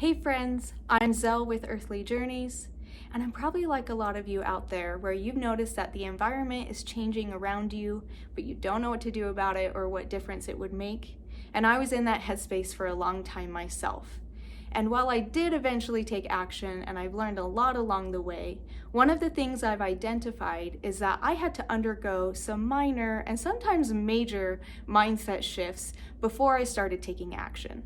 Hey friends, I'm Zell with Earthly Journeys, and I'm probably like a lot of you out there where you've noticed that the environment is changing around you, but you don't know what to do about it or what difference it would make. And I was in that headspace for a long time myself. And while I did eventually take action and I've learned a lot along the way, one of the things I've identified is that I had to undergo some minor and sometimes major mindset shifts before I started taking action.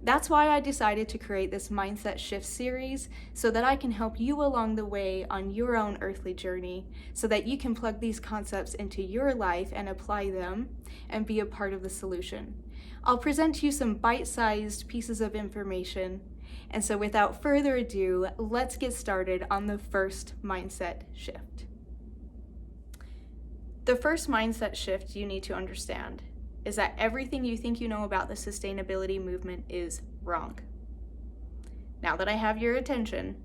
That's why I decided to create this Mindset Shift series so that I can help you along the way on your own earthly journey so that you can plug these concepts into your life and apply them and be a part of the solution. I'll present to you some bite-sized pieces of information. And so without further ado, let's get started on the first mindset shift. The first mindset shift you need to understand is that everything you think you know about the sustainability movement is wrong. Now that I have your attention,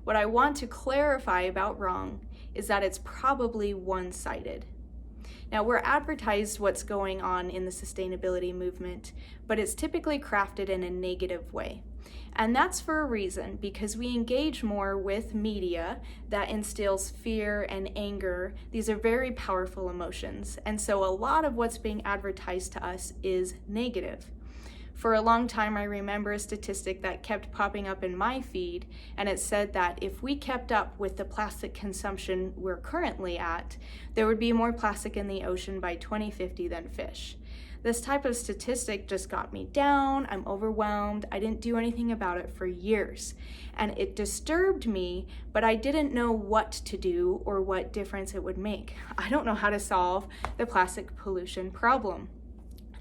what I want to clarify about wrong is that it's probably one-sided. Now, we're advertised what's going on in the sustainability movement, but it's typically crafted in a negative way. And that's for a reason, because we engage more with media that instills fear and anger. These are very powerful emotions. And so a lot of what's being advertised to us is negative. For a long time, I remember a statistic that kept popping up in my feed, and it said that if we kept up with the plastic consumption we're currently at, there would be more plastic in the ocean by 2050 than fish. This type of statistic just got me down. I'm overwhelmed. I didn't do anything about it for years. And it disturbed me, but I didn't know what to do or what difference it would make. I don't know how to solve the plastic pollution problem.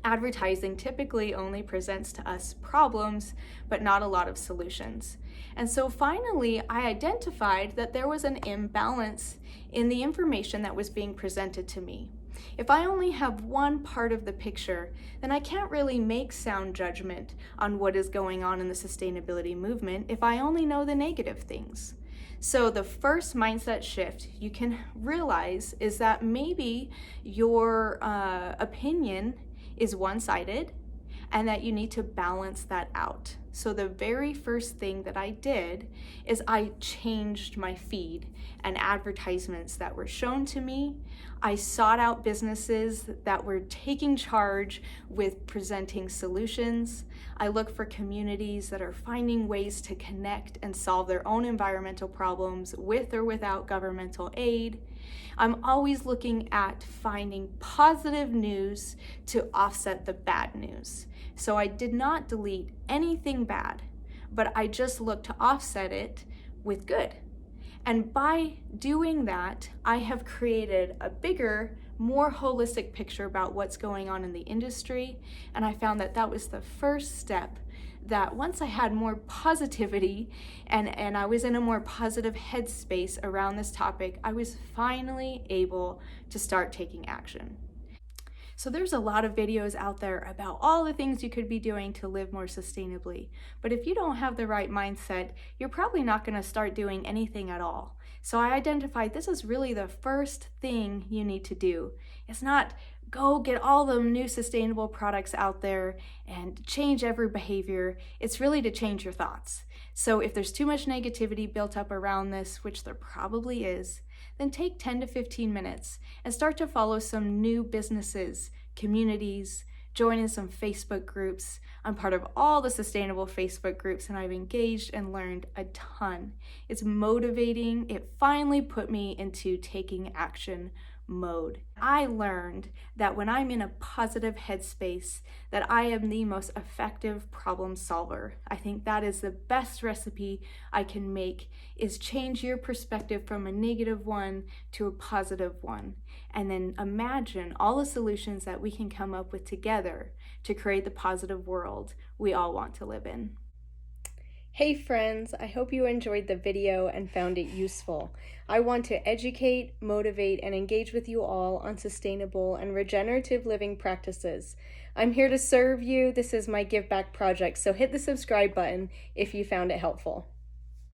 Advertising typically only presents to us problems, but not a lot of solutions. And so finally, I identified that there was an imbalance in the information that was being presented to me. If I only have one part of the picture, then I can't really make sound judgment on what is going on in the sustainability movement if I only know the negative things. So the first mindset shift you can realize is that maybe your opinion is one-sided and that you need to balance that out. So the very first thing that I did is I changed my feed and advertisements that were shown to me. I sought out businesses that were taking charge with presenting solutions. I look for communities that are finding ways to connect and solve their own environmental problems with or without governmental aid. I'm always looking at finding positive news to offset the bad news. So I did not delete anything bad, but I just looked to offset it with good. And by doing that, I have created a bigger, more holistic picture about what's going on in the industry. And I found that that was the first step, that once I had more positivity and I was in a more positive headspace around this topic, I was finally able to start taking action. So there's a lot of videos out there about all the things you could be doing to live more sustainably. But if you don't have the right mindset, you're probably not going to start doing anything at all. So I identified this is really the first thing you need to do. It's not go get all the new sustainable products out there and change every behavior. It's really to change your thoughts. So if there's too much negativity built up around this, which there probably is, then take 10 to 15 minutes and start to follow some new businesses, communities, join in some Facebook groups. I'm part of all the sustainable Facebook groups and I've engaged and learned a ton. It's motivating. It finally put me into taking action mode. I learned that when I'm in a positive headspace, that I am the most effective problem solver. I think that is the best recipe I can make, is change your perspective from a negative one to a positive one. And then imagine all the solutions that we can come up with together to create the positive world we all want to live in. Hey friends, I hope you enjoyed the video and found it useful. I want to educate, motivate, and engage with you all on sustainable and regenerative living practices. I'm here to serve you. This is my Give Back project, so hit the subscribe button if you found it helpful.